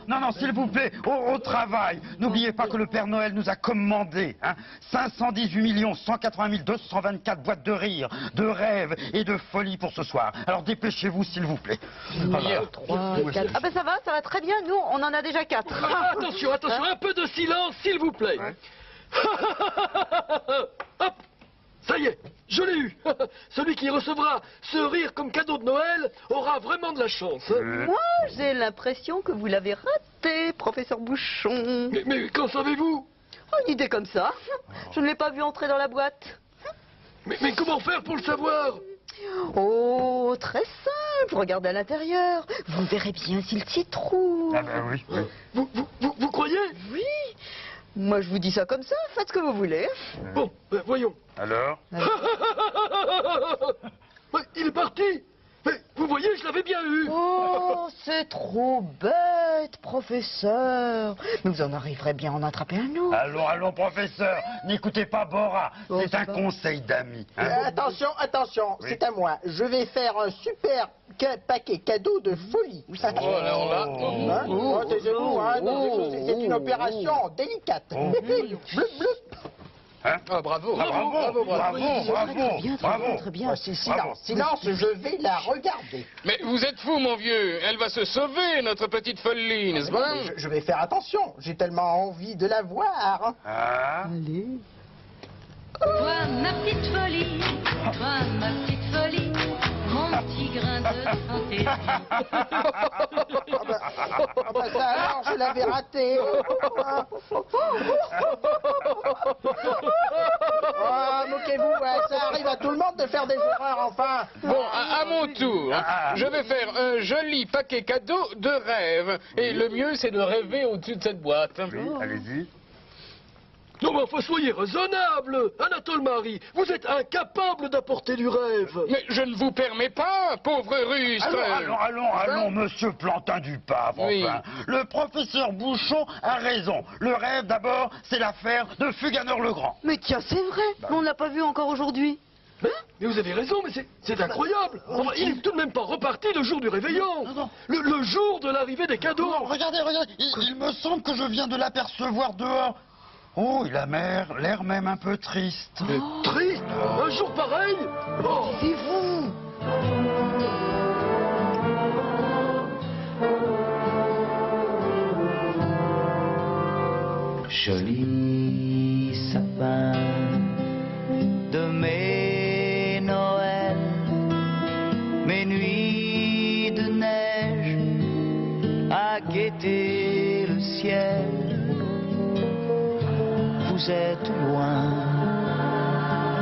non, s'il vous plaît, au travail. N'oubliez pas que le Père Noël nous a commandé 518 180 224 boîtes de rire, de rêves et de folie pour ce soir. Alors dépêchez-vous, s'il vous plaît. 3, 4... Ah ben ça va très bien, nous on en a déjà 4. Attention, un peu de silence, s'il vous plaît. Ouais. Hop, ça y est, je l'ai eu. Celui qui recevra ce rire comme cadeau de Noël aura vraiment de la chance. Moi j'ai l'impression que vous l'avez raté, professeur Bouchon. Mais qu'en savez-vous? Oh, une idée comme ça. Je ne l'ai pas vu entrer dans la boîte. Mais comment faire pour le savoir? Oh, très simple, regardez à l'intérieur. Vous verrez bien s'il s'y trouve. Ah ben oui. Vous croyez? Oui. Moi je vous dis ça comme ça, faites ce que vous voulez. Bon, voyons. Alors? Il est parti. Mais vous voyez, je l'avais bien eu. Oh, c'est trop bête, professeur. Mais vous en arriverez bien à en attraper un autre. Allons, professeur, n'écoutez pas Bora, Oh, c'est un ça va. conseil d'amis. Attention, Oui. c'est à moi. Je vais faire un super paquet cadeau de folie. alors là... Hein taisez-vous, c'est une opération délicate. Bloup, bloup. Ah, bravo. Bravo. Très bien. Silence, je vais la regarder. Mais vous êtes fou, mon vieux. Elle va se sauver, notre petite folie, n'est-ce pas? Je vais faire attention, j'ai tellement envie de la voir. Ah. Allez. Toi, ma petite folie, mon petit grain de fantaisie. Ça alors, je l'avais raté. Moquez-vous, ça arrive à tout le monde de faire des erreurs, enfin. Bon, à mon tour, je vais faire un joli paquet cadeau de rêves. Et le mieux, c'est de rêver au-dessus de cette boîte. Oui, allez-y. Non, mais enfin, soyez raisonnable. Anatole Marie, vous êtes incapable d'apporter du rêve. Mais je ne vous permets pas, pauvre rustre. Allons, monsieur Plantin du Pape, enfin. Oui. Le professeur Bouchon a raison. Le rêve, d'abord, c'est l'affaire de Fuganor le Grand. Mais tiens, c'est vrai, on ne l'a pas vu encore aujourd'hui. Mais vous avez raison, mais c'est incroyable. Enfin, il est tout de même pas reparti le jour du réveillon. Non. Le jour de l'arrivée des cadeaux. Non, regardez, il me semble que je viens de l'apercevoir dehors. Oh, il a l'air même un peu triste. Mais triste. Un jour pareil. Oh. C'est vous. Joli sapin de mes Noëls, mes nuits de neige à guetter le ciel. Vous êtes loin,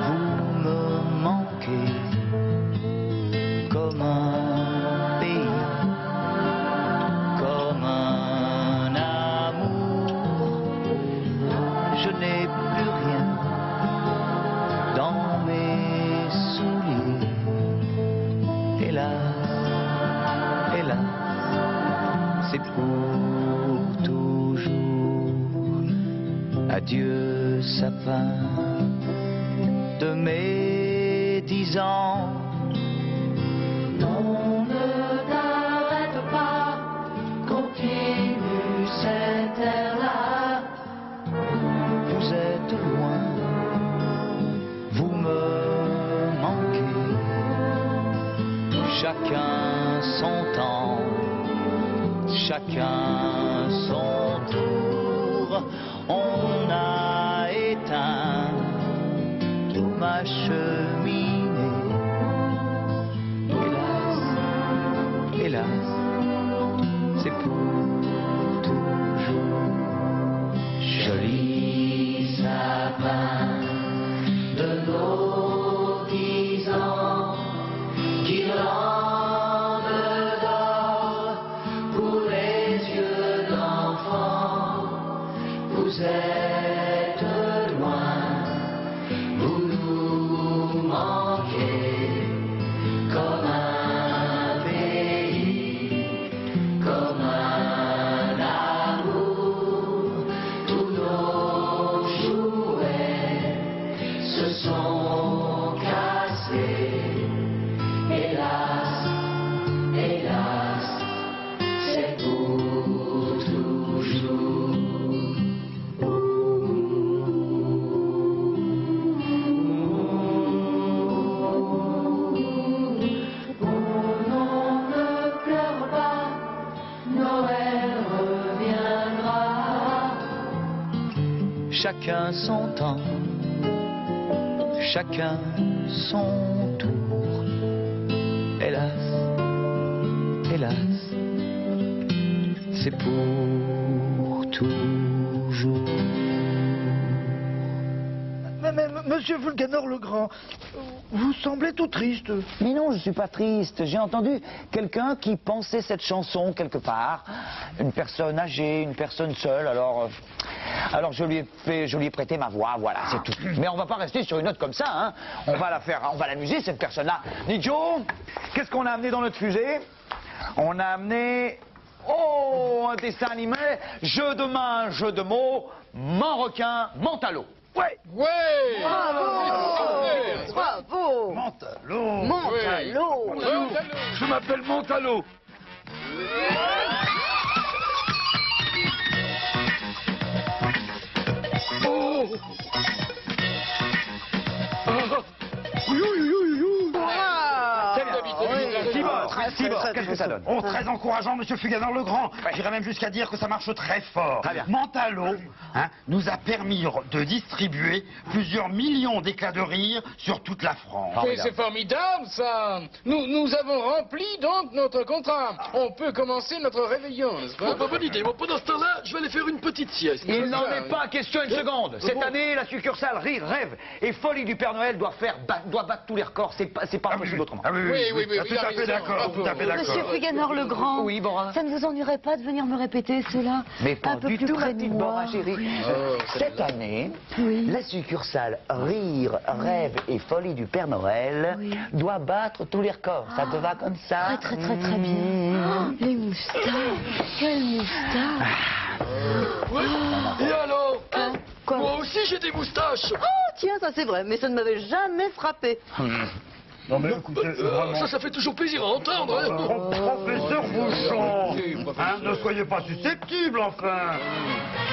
vous me manquez comme un pays, comme un amour. Je n'ai plus rien dans mes souliers. Hélas, c'est pour toujours. Adieu sapin de mes 10 ans. Non, ne t'arrête pas, continue cet air-là. Vous êtes loin, vous me manquez. Chacun son temps, chacun son tour. On a éteint ma cheminée. Hélas, c'est pour toujours. Joli sapin de nos 10 ans, guirlande d'or pour les yeux d'enfant. Vous êtes loin, vous nous manquez comme un pays, comme un amour. Tous nos jouets se sont chacun son temps, chacun son tour. Hélas, hélas, c'est pour toujours. Mais, monsieur Fulcanor le Grand, vous semblez tout triste. Mais non, je suis pas triste. J'ai entendu quelqu'un qui pensait cette chanson quelque part. Une personne âgée, une personne seule. Alors je lui ai prêté ma voix. Voilà, c'est tout. Mais on va pas rester sur une note comme ça, hein. On va l'amuser cette personne-là. Nijo, qu'est-ce qu'on a amené dans notre fusée? On a amené un dessin animé, jeu de main, jeu de mots, Manrequin, Mentalo. Ouais. Ouais. Bravo. Bravo. Mentalo. Mentalo. Je m'appelle Mentalo. Oh. Cibor, qu'est-ce que ça donne? Oh, très encourageant, monsieur Fulcanor le Grand. J'irais même jusqu'à dire que ça marche très fort. Très bien. Mentalo nous a permis de distribuer plusieurs millions d'éclats de rire sur toute la France. Mais c'est formidable, ça. Nous avons rempli donc notre contrat. On peut commencer notre réveillon, n'est-ce pas? Bonne idée. Bon, pendant ce temps-là, je vais aller faire une petite sieste. Il n'en est pas question une seconde. Cette année, la succursale Rire, Rêve et Folie du Père Noël doit battre tous les records. C'est pas possible autrement. Ah oui, oui, tout à fait d'accord, tout à fait d'accord. Monsieur Fulcanor le Grand, Oui, Bora. ça ne vous ennuierait pas de venir me répéter cela Mais pas un peu du plus tout, ma près de petite moi? Bora, chérie. Cette année, Oui. la succursale Rire, Rêve et Folie du Père Noël Oui. doit battre tous les records. Ça te va comme ça? Très bien. Oh, les moustaches, quelles moustaches. Ouais. Et alors Quoi? Moi aussi j'ai des moustaches. Oh tiens, ça c'est vrai, mais ça ne m'avait jamais frappé. Non mais écoutez, vraiment... Ça fait toujours plaisir à entendre. Hein. Professeur Bouchon, ne soyez pas susceptible, enfin.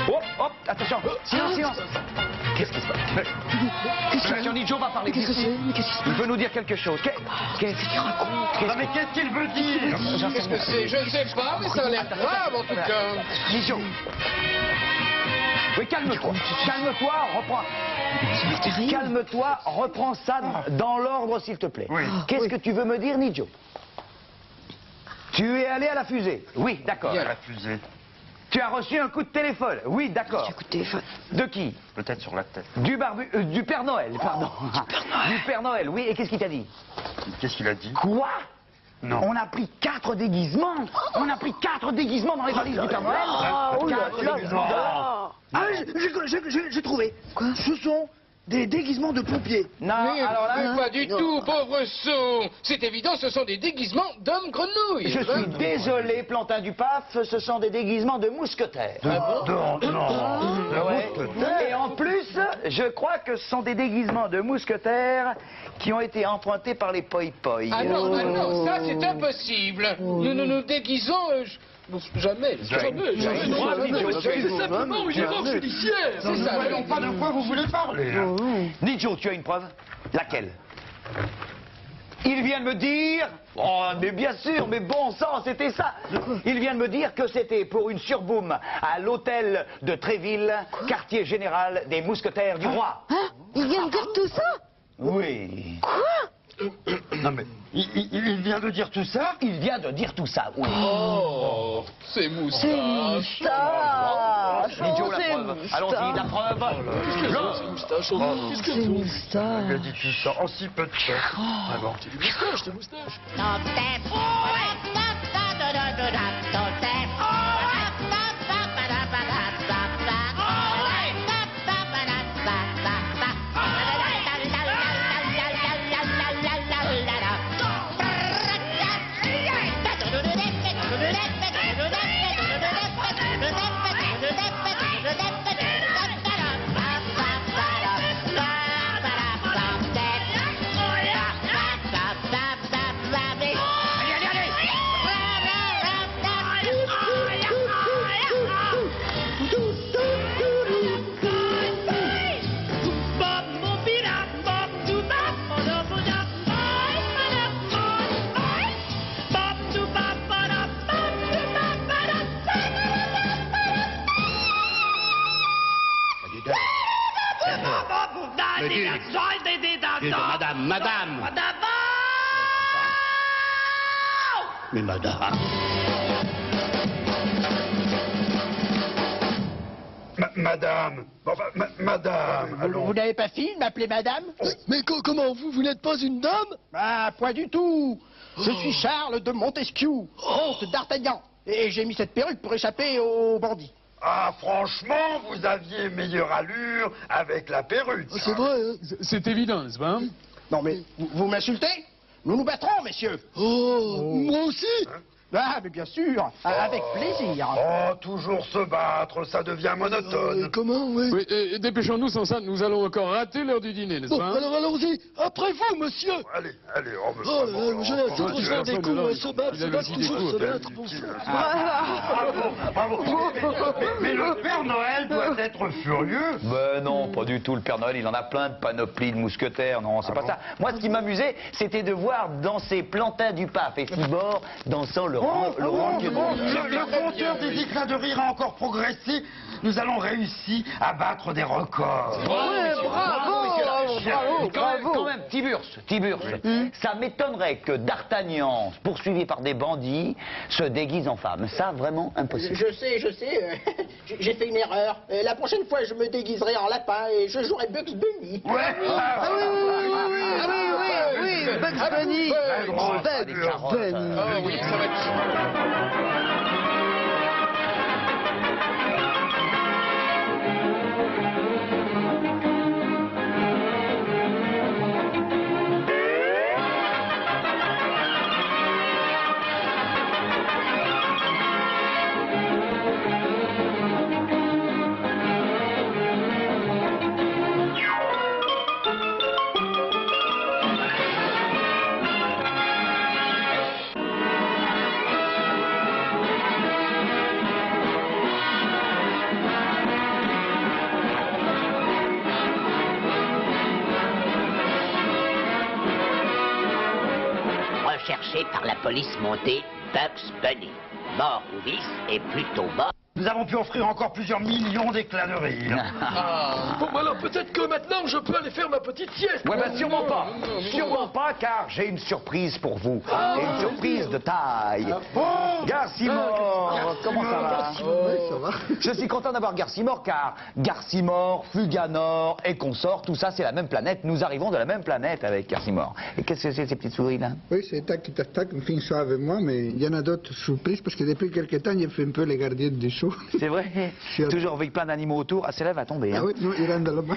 Hop, attention. Silence. Qu'est-ce qui se passe? Attention, Nijo va parler. Qu'est-ce que c'est? Mais qu'est-ce Il veut nous dire quelque chose. Qu'est-ce qu'il raconte? Non mais qu'est-ce qu'il veut dire? Qu'est-ce que c'est? Je ne sais pas, mais ça a l'air grave en tout cas. Nijo. Oui, calme-toi. Calme-toi, reprends. Calme-toi, reprends ça dans l'ordre, s'il te plaît. Oui. Qu'est-ce que tu veux me dire, Nijo? Tu es allé à la fusée? Oui, d'accord. La fusée. Tu as reçu un coup de téléphone? Oui, d'accord. coup de téléphone. De qui? Peut-être sur la tête. Du Père Noël, pardon. Du Père Noël, oui. Et qu'est-ce qu'il t'a dit? Qu'est-ce qu'il a dit? Quoi? Non. On a pris 4 déguisements. On a pris 4 déguisements dans les valises du Père Noël. Quatre déguisements. Ah, j'ai trouvé. Quoi? Ce sont des déguisements de pompiers. Non, Mais, alors là, mais pas du tout, pauvre sot. C'est évident, ce sont des déguisements d'hommes grenouilles. je suis désolé, Plantin du Paf, ce sont des déguisements de mousquetaires. Non. Ouais. Et en plus, je crois que ce sont des déguisements de mousquetaires qui ont été empruntés par les poi-poi. Ah non, ça c'est impossible. Nous déguisons... Jamais. C'est simplement une erreur judiciaire. Nous ne voyons pas de quoi vous voulez parler. Nijo, tu as une preuve? Laquelle? Il vient de me dire... Oh, mais bien sûr, mais bon sang, c'était ça. Il vient de me dire que c'était pour une surboom à l'hôtel de Tréville, quartier général des mousquetaires du roi. Hein? Il vient de dire tout ça? Oui. Non mais, il vient de dire tout ça? Il vient de dire tout ça, oui. Oh, c'est moustache. Nijo, la preuve. Allons-y, la preuve. Ces moustaches, qu'est-ce qu'elles ont? Il a dit tout ça en si peu de temps. Ah bon. C'est des moustaches, des moustaches. Madame. Mais madame. Madame, enfin, madame, allons. Vous n'avez pas fini de m'appeler madame? Mais comment vous n'êtes pas une dame? Ah, point du tout. Je suis Charles de Montesquieu, comte d'Artagnan. Et j'ai mis cette perruque pour échapper aux bandits. Ah, franchement, vous aviez meilleure allure avec la perruque. C'est vrai, hein? C'est évident, n'est-ce pas? Non mais, vous m'insultez? Nous nous battrons, messieurs. Moi aussi? Ah, mais bien sûr, avec plaisir. Oh, toujours se battre, ça devient monotone. Comment, oui? Oui, et dépêchons-nous, sans ça, nous allons encore rater l'heure du dîner, n'est-ce Bon, pas? alors allons-y. Après vous, monsieur. Allez, on me Oh là là, j'ai la tête de faire des coups, se battre, toujours se battre. Bravo. Mais le Père Noël doit être furieux. Ben non, pas du tout. Le Père Noël, il en a plein de panoplies de mousquetaires. Non, c'est pas ça. Moi, ce qui m'amusait, c'était de voir danser Plantin du Pape et Cibor dansant le rock'n'roll. Le compteur des éclats de rire a encore progressé. Nous allons réussir à battre des records. Quand même, Tiburce, ça m'étonnerait que D'Artagnan, poursuivi par des bandits, se déguise en femme. Ça, vraiment impossible. Je sais, j'ai fait une erreur. La prochaine fois, je me déguiserai en lapin et je jouerai Bugs Bunny. Ouais. Oui, Bugs Bunny. Des carottes. Ah oui, ça va être... Recherché par la police montée, Bugs Bunny. Mort ou vice et plutôt mort. Nous avons pu offrir encore plusieurs millions d'éclats de rire. Bon, alors peut-être que maintenant, je peux aller faire ma petite sieste. Ouais, ben sûrement pas. Sûrement pas, car j'ai une surprise pour vous. Et une surprise de taille. Garcimore, comment ça va? Ça va. Je suis content d'avoir Garcimore, car Garcimore, Fuganor et consort, tout ça, c'est la même planète. Nous arrivons de la même planète avec Garcimore. Et qu'est-ce que c'est, ces petites souris-là? Oui, c'est tac, tac, tac, une fin avec moi, mais il y en a d'autres surprises parce que depuis quelques temps, j'ai fait un peu les gardiens du show. C'est vrai? Toujours avec plein d'animaux autour. Ah, celle-là va tomber. Hein. Ah oui, non, il rentre dans le bain.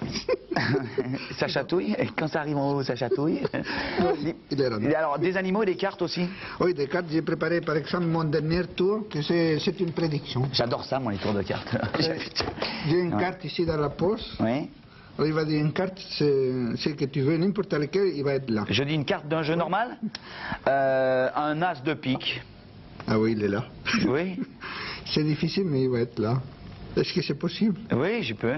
Ça chatouille. Et quand ça arrive en haut, ça chatouille. Il est rentré. Et alors, des animaux et des cartes aussi? Oui, des cartes, j'ai préparé par exemple mon dernier tour, que c'est une prédiction. J'adore ça, moi, les tours de cartes. J'ai une carte ici dans la poche. Oui. Alors, il va dire une carte, c'est que tu veux, n'importe laquelle, il va être là. Je dis une carte d'un jeu normal. Un as de pique. Ah oui, il est là. Oui. C'est difficile, mais il va être là. Est-ce que c'est possible? Oui, je peux.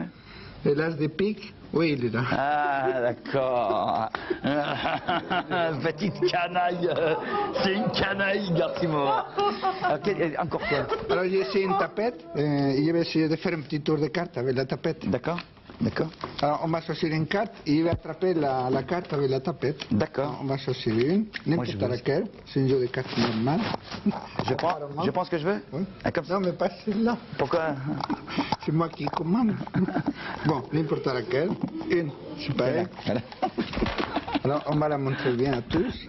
Et l'as de pique? Oui, il est là. Ah, d'accord. Petite canaille. C'est une canaille, Garcimore. Encore quoi? Alors, j'ai essayé une tapette. Je vais essayer de faire un petit tour de cartes avec la tapette. D'accord. D'accord. Alors, on va choisir une carte et il va attraper la carte avec la tapette. D'accord. On va choisir une, n'importe laquelle. C'est un jeu de cartes normal. Je prends ce que je veux? Oui. Ah, comme ça. Non, mais pas celle-là. Pourquoi? C'est moi qui commande. Bon, n'importe laquelle. Une, super. Voilà. Alors, on va la montrer bien à tous.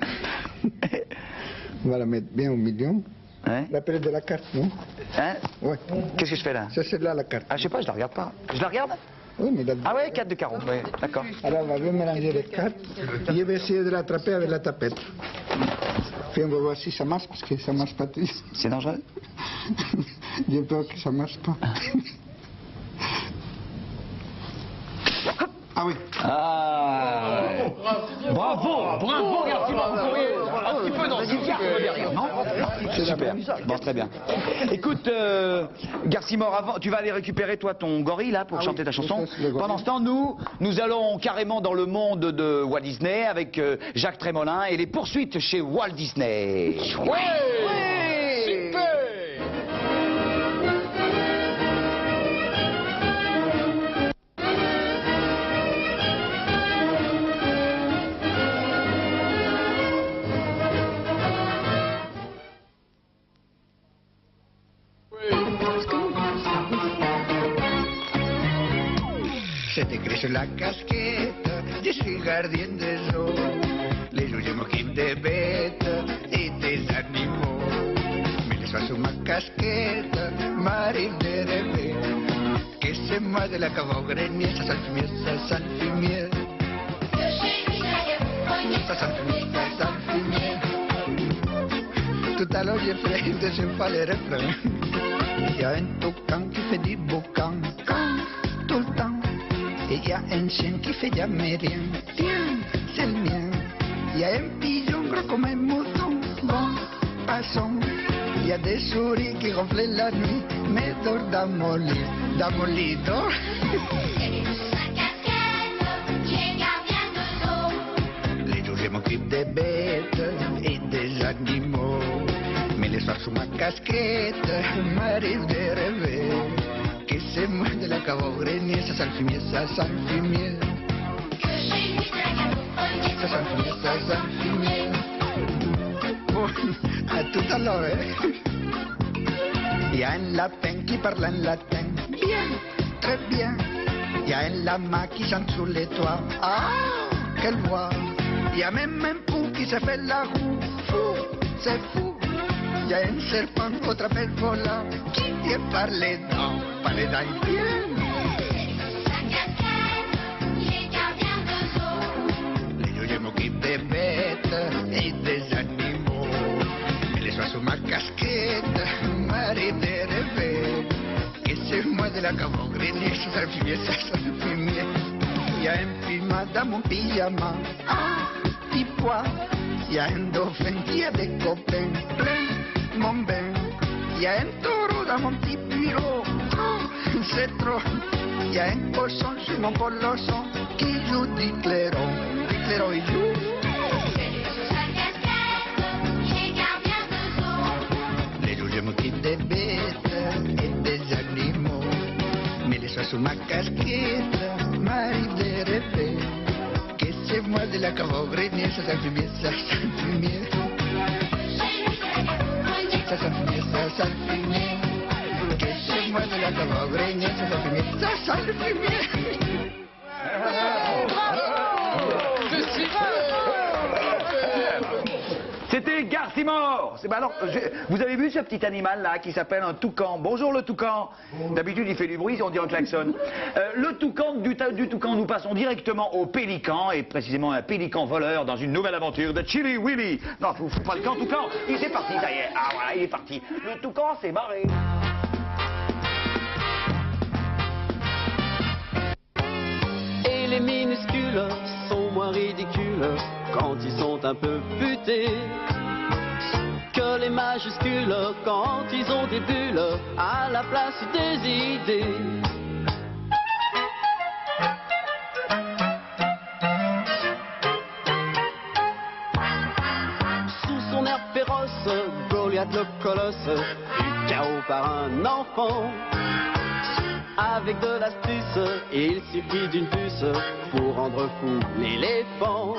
On va la mettre bien au milieu. Hein? L'appel de la carte, non? Hein? Oui. Qu'est-ce que je fais là? Ça, c'est là la carte. Ah, je sais pas, je la regarde pas. Je la regarde? Oui, mais Ah ouais, 4 de carreau. Oui, d'accord. Alors, on va bien mélanger les cartes. Je vais essayer de l'attraper avec la tapette. Puis on va voir si ça marche, parce que ça marche pas toujours. C'est dangereux? J'ai peur que ça marche pas. Ah oui. Ah ouais. Bravo, Garcimore. Vous pourriez un petit peu dans une carte derrière, non? Super. Bon, très bien. Écoute, Garcimore, avant, tu vas aller récupérer toi ton gorille là pour chanter ta chanson. Pendant ce temps, nous allons carrément dans le monde de Walt Disney avec Jacques Trémolin et les poursuites chez Walt Disney. Super! C'est écrit sur la casquette, je suis gardien des eaux, les jours je m'occupe des bêtes et des animaux. Mais les soirs sur ma casquette, m'arrive de rêver que c'est moi de la cave au grenier, ça sent le fumier, ça sent le fumier. Ça sent le fumier, ça sent le fumier. Tout à l'heure j'ai fait une deuxième fois le refrain. Il y a un toucan qui fait du boucan, tout le temps. Et il y a un chien qui fait jamais rien. Tiens, c'est le mien. Il y a un pigeon gros comme un mouton. Bon, passons. Il y a des souris qui ronflent la nuit, mais dort dans mon lit. Dans mon lit, dort. Les jours, je m'occupe des bêtes et des animaux. Mais les soirs, sous ma casquette, m'arrive de rêver que c'est moi de la cave au grenier, ça sent le fumier, ça sent le fumier. Ça sent le fumier, ça sent le fumier. Bon, à tout à l'heure, hein. Il y a un lapin qui parle en latin. Bien, très bien. Il y a un lama qui chante sous les toits. Ah, quelle voix. Il y a même un pou qui se fait la roue. Fou, c'est fou. Il y a un serpent au trapèze volant qui tient par les dents il vient. Les jours, je m'occupe des bêtes et des animaux. Mais les soirs sous ma casquette, m'arrive de rêver que c'est moi de la cave au grenier, ça sent le fumier, ça sent le fumier. Il y a un puma dans mon pyjama, ah, petit pois. Il y a un dauphin qui a des copains, plein mon bain. Il y a un taureau dans mon petit bureau, oh, c'est trop. Il y a un cochon sur mon colossant qui joue du clairon. Du clairon, il joue. Les jours, je m'occupe des bêtes et des animaux. Mais les soirs sous ma casquette, m'arrive de rêver que c'est moi de la cave au grenier, ça sent le fumier, ça sent le fumier. Ça sent le fumier, ça sent le fumier. Que c'est moi de la cave au grenier, ça sent le fumier, ça sent le fumier. C'était Garcimore. Alors, vous avez vu ce petit animal là qui s'appelle un toucan. Bonjour le toucan. D'habitude il fait du bruit, on dit un klaxon. Le toucan, du toucan, nous passons directement au pélican, et précisément un pélican voleur dans une nouvelle aventure de Chili Willy. Non, faut pas le toucan, il est parti, ça y est. Ah voilà, il est parti. Le toucan s'est barré. Et les minuscules sont moins ridicules quand ils sont un peu futés que les majuscules quand ils ont des bulles à la place des idées. Sous son air féroce, Goliath le colosse fut KO par un enfant. Avec de l'astuce, il suffit d'une puce pour rendre fou l'éléphant.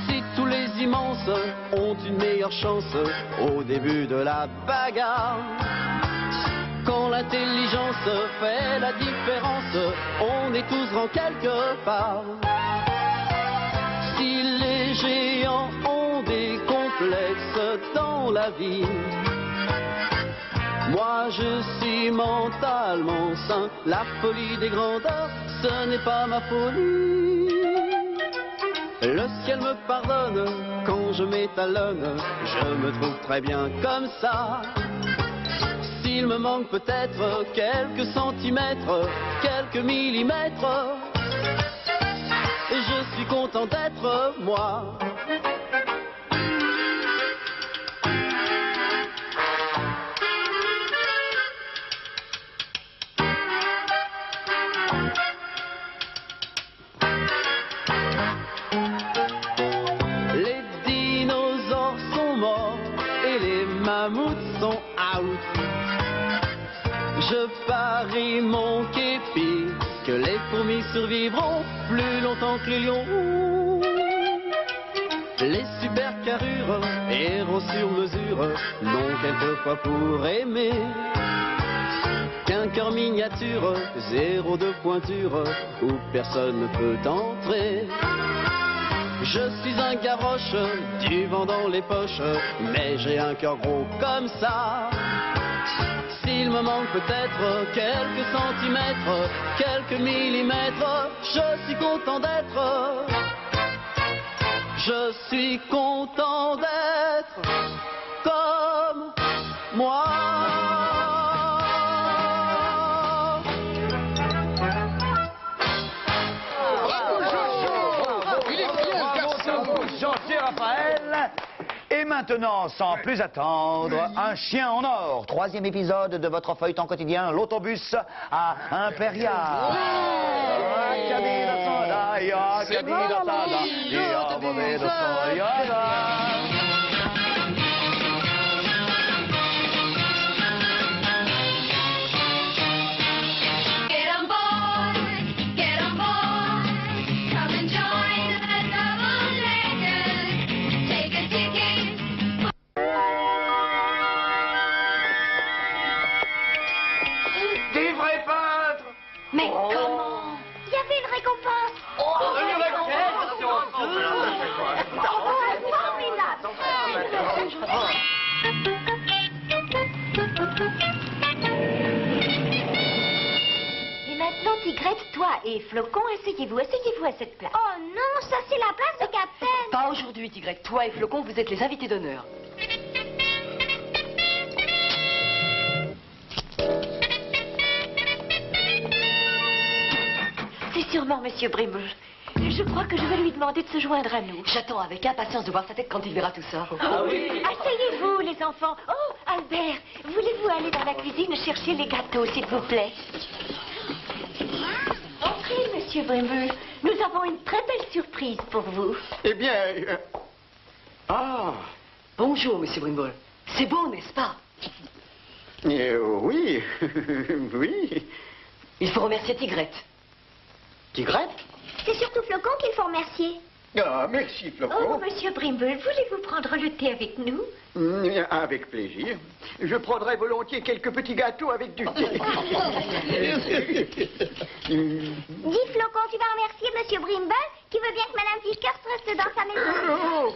Si tous les immenses ont une meilleure chance au début de la bagarre, quand l'intelligence fait la différence, on est tous grands quelque part. Si les géants ont des complexes dans la vie, moi je suis mentalement sain. La folie des grandeurs, ce n'est pas ma folie. Le ciel me pardonne quand je m'étalonne, je me trouve très bien comme ça. S'il me manque peut-être quelques centimètres, quelques millimètres, je suis content d'être moi. Je parie mon képi que les fourmis survivront plus longtemps que les lions. Les super carrures, héros tellement sur mesure, long quelquefois pour aimer. Qu'un cœur miniature, zéro de pointure, où personne ne peut entrer. Je suis un gavroche, du vent dans les poches, mais j'ai un cœur gros comme ça. S'il me manque peut-être quelques centimètres, quelques millimètres, je suis content d'être. Je suis content d'être comme moi. Raphaël. Et maintenant, sans plus attendre, un chien en or, 3e épisode de votre feuilleton quotidien, l'autobus à Impérial. Mais comment? Il y avait une récompense. Une récompense. Et maintenant, Tigrette, toi et Flocon, asseyez-vous à cette place. Oh non, ça c'est la place de Capitaine. Pas aujourd'hui, Tigrette. Toi et Flocon, vous êtes les invités d'honneur. C'est sûrement Monsieur Brimble. Je crois que je vais lui demander de se joindre à nous. J'attends avec impatience de voir sa tête quand il verra tout ça. Ah oui. Asseyez-vous, les enfants. Oh, Albert, voulez-vous aller dans la cuisine chercher les gâteaux, s'il vous plaît? Entrez, Monsieur Brimble. Nous avons une très belle surprise pour vous. Eh bien... Ah. Bonjour, Monsieur Brimble. C'est beau, n'est-ce pas? Oui, oui. Il faut remercier Tigrette. Tigrette? C'est surtout Flocon qu'il faut remercier. Ah, merci, Flocon. Oh, Monsieur Brimble, voulez-vous prendre le thé avec nous? Avec plaisir. Je prendrai volontiers quelques petits gâteaux avec du thé. Dis, Flocon, tu vas remercier Monsieur Brimble qui veut bien que Madame Fischers reste dans sa maison.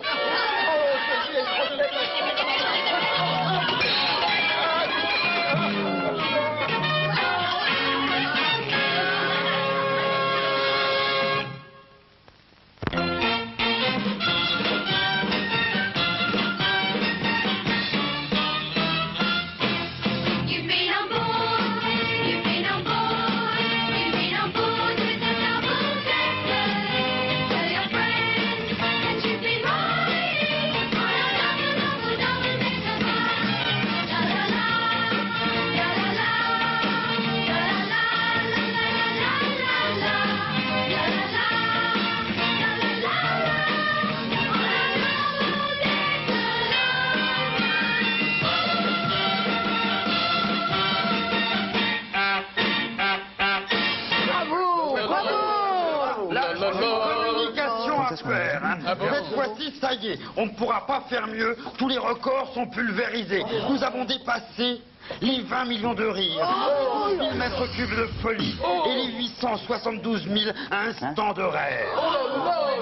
Cette fois-ci, ça y est, on ne pourra pas faire mieux. Tous les records sont pulvérisés. Nous avons dépassé les 20 millions de rires, les 1000 mètres cubes de folie et les 872 000 instants de rêve.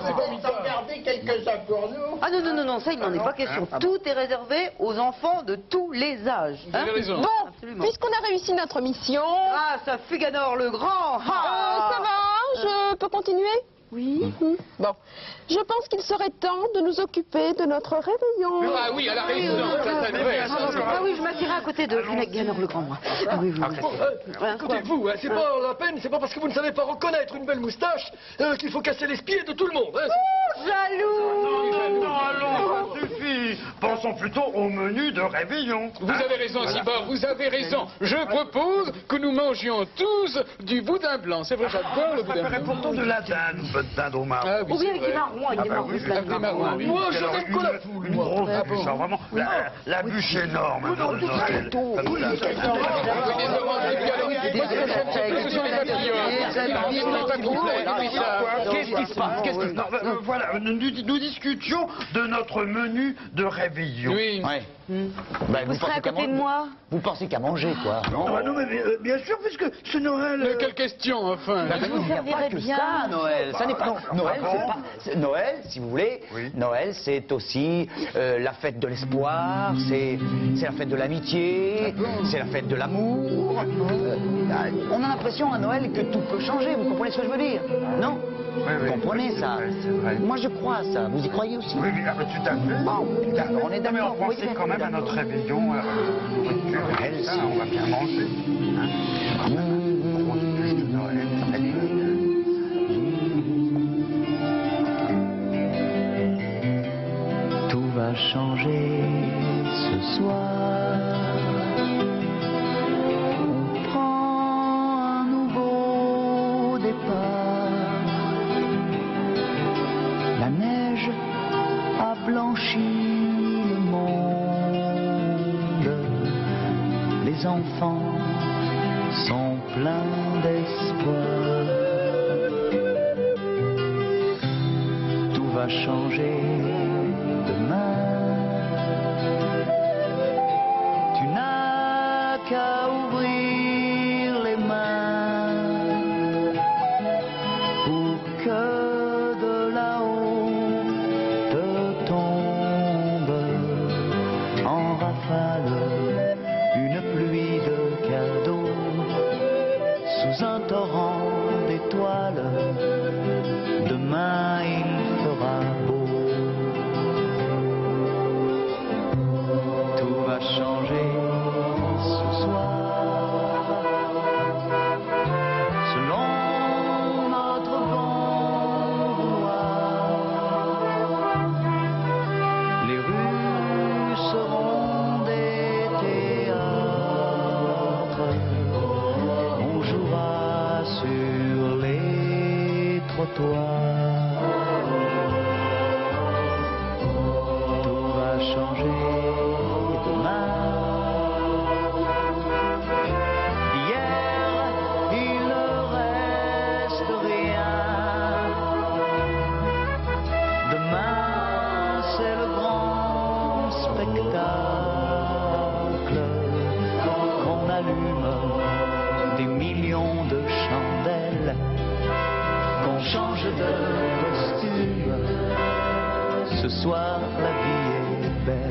C'est pas vous garder quelques-uns pour nous. Ah non, non, non, non, ça, il n'en est pas question. Tout est réservé aux enfants de tous les âges. Vous avez raison. Bon, Absolument. puisqu'on a réussi notre mission... Grâce à Fuganor le Grand. Ça va? Je peux continuer? Oui. Bon, je pense qu'il serait temps de nous occuper de notre réveillon. Ah oui, elle a raison. Ah oui, je m'assirai à côté de Fuganor le Grand, moi. Ah oui, oui, oui. Écoutez-vous, c'est pas la peine, c'est pas parce que vous ne savez pas reconnaître une belle moustache qu'il faut casser les pieds de tout le monde. Jaloux! Non, allons, ça suffit. Pensons plutôt au menu de réveillon. Vous avez raison, Cibor, vous avez raison. Je propose que nous mangions tous du boudin blanc. C'est vrai, j'adore le boudin blanc. Pourtant de la dinde, votre dinde au marron. Ah oui, Ou bien c'est avec des vrai. marrons, avec des marrons. Avec des marrons, oui. Moi, je n'aime que la poule. Une grosse bûche, hein, vraiment. La bûche énorme. Oui, des oranges, des galeries. Moi, ce que j'aime surtout, ce sont les papillotes. Les pas complets, les pissards. Qu'est-ce qui se passe? Voilà, nous discutions de notre menu de réveillon. réveillon. Oui. Ouais. Vous serez à côté de moi? Vous pensez qu'à manger, quoi, non? Ah non, mais bien sûr, puisque ce Noël... Mais quelle question, enfin? Je vous Il n'y a pas servirai que bien. ça, Noël. Ça n'est pas... Noël, c'est pas... Noël, si vous voulez, Noël, c'est aussi la fête de l'espoir, c'est la fête de l'amitié, c'est la fête de l'amour. On a l'impression à Noël que tout peut changer, vous comprenez ce que je veux dire? Non? Vous comprenez ça? C'est vrai. Moi, je crois à ça. Vous y croyez aussi? Oui, tout à fait. Bon, on est Mais d'accord. on pensait quand même à notre réveillon, nourriture, et ça, on va bien manger. Hein? Grosse bûche de Noël, allez. Tout va changer ce soir. On prend un nouveau départ. La neige a blanchi le monde. Les enfants sont pleins d'espoir. Tout va changer demain. Tu n'as qu'à ouvrir les mains pour que de là-haut te tombe en rafale une pluie de cadeaux sous un torrent d'étoiles. Demain il fera beau. Tout va changer ce soir selon notre bon vouloir. Les rues seront des théâtres. On jouera sur les trottoirs. Tout va changer demain. Hier, il ne reste rien. Demain, c'est le grand spectacle. Qu'on allume des millions de chandelles, qu'on change de costume. Ce soir, la vie est belle.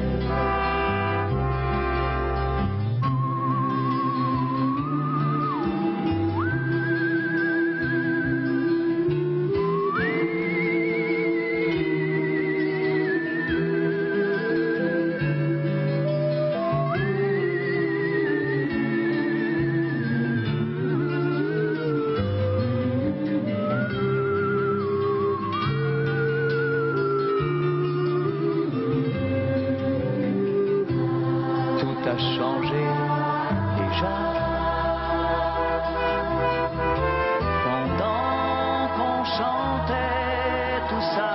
Tout a changé déjà. Pendant qu'on chantait tout ça,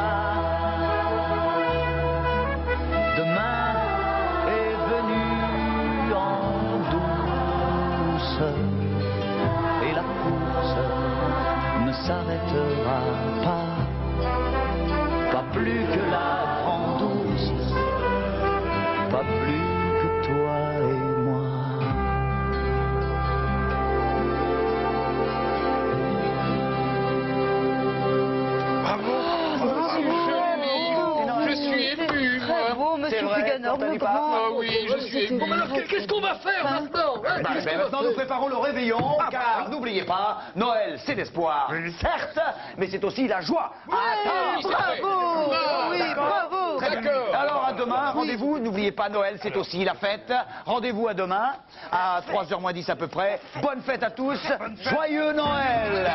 demain est venu en douce et la course ne s'arrêtera pas. Pas plus que la grande douce, pas plus que toi et moi. Je suis ému, moi. Bravo, monsieur Fuganor, mon grand. Ah oui, je suis ému. Bon, alors, qu'est-ce qu'on va faire maintenant hein? Qu'est-ce qu'on va Maintenant, faire nous préparons le réveillon, car n'oubliez pas, Noël, c'est l'espoir, certes, mais c'est aussi la joie. Bravo. Oui, bravo. Très bien. Alors, à demain, rendez-vous, n'oubliez pas, Noël, c'est aussi la fête. Rendez-vous à demain, à 3h moins 10 à peu près. Bonne fête à tous, joyeux Noël.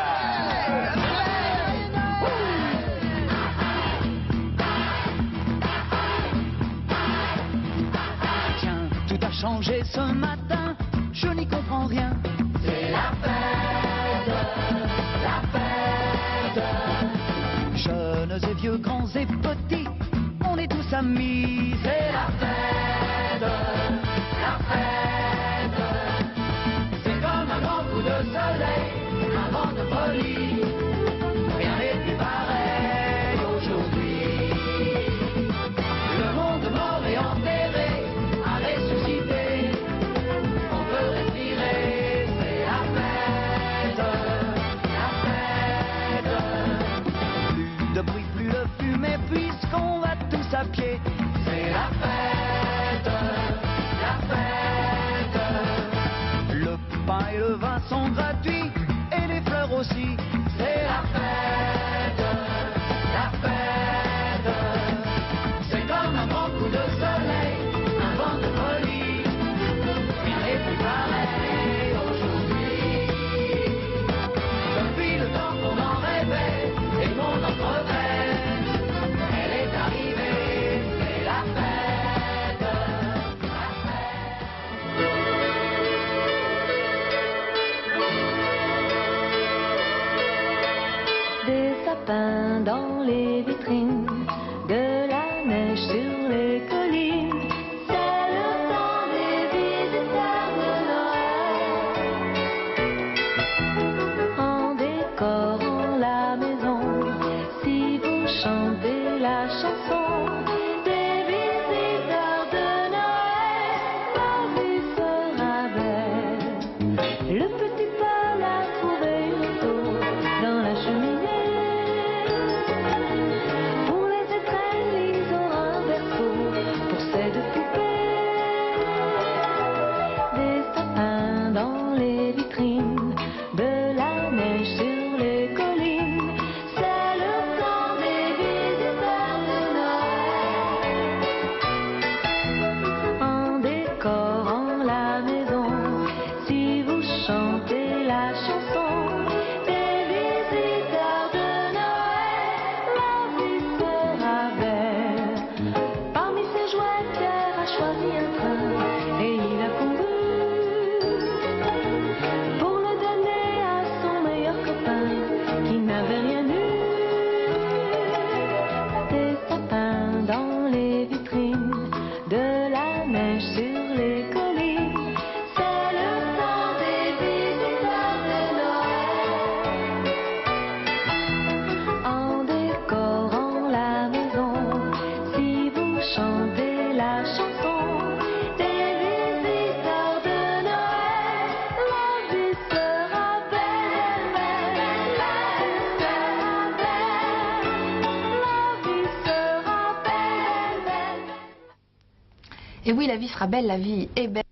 Tiens, tout a changé ce matin, je n'y comprends rien. C'est la fête, Jeunes et vieux, grands et petits, on est tous amis. C'est la fête, c'est comme un grand coup de soleil, un vent de folie, rien n'est plus pareil aujourd'hui. Le monde mort et en sont gratuits et les fleurs aussi. C'est la fête, la fête. C'est comme un grand coup de soleil, un vent de folie. Rien n'est plus pareil aujourd'hui. Depuis le temps qu'on en rêvait et qu'on en crevait, elle est arrivée, c'est la fête, la fête. Des sapins dans les vitrines, de la neige sur les collines. C'est le temps des visiteurs de Noël. En décorant la maison, si vous chantez la chanson des visiteurs de Noël, la vie sera belle. Le petit Paul a trouvé une eau dans la cheminée. Pour les étrennes, ils auront un berceau pour ces deux poupées. Des sapins dans les vitrines, de la neige sur les collines. C'est le temps des visiteurs de Noël. En décorant la maison, si vous chantez la chanson des visiteurs de Noël, la vie sera belle. Parmi ses jouets, Pierre a choisi un train et il a couru pour le donner à son meilleur copain qui n'avait rien eu. Des sapins dans les vitrines, de la neige sur les collines. C'est le temps des visiteurs de Noël. En décorant la maison, si vous chantez la chanson des visiteurs de Noël, la vie sera belle, belle, belle, sera belle. La vie sera belle, belle. Et oui, la vie sera belle, la vie est belle.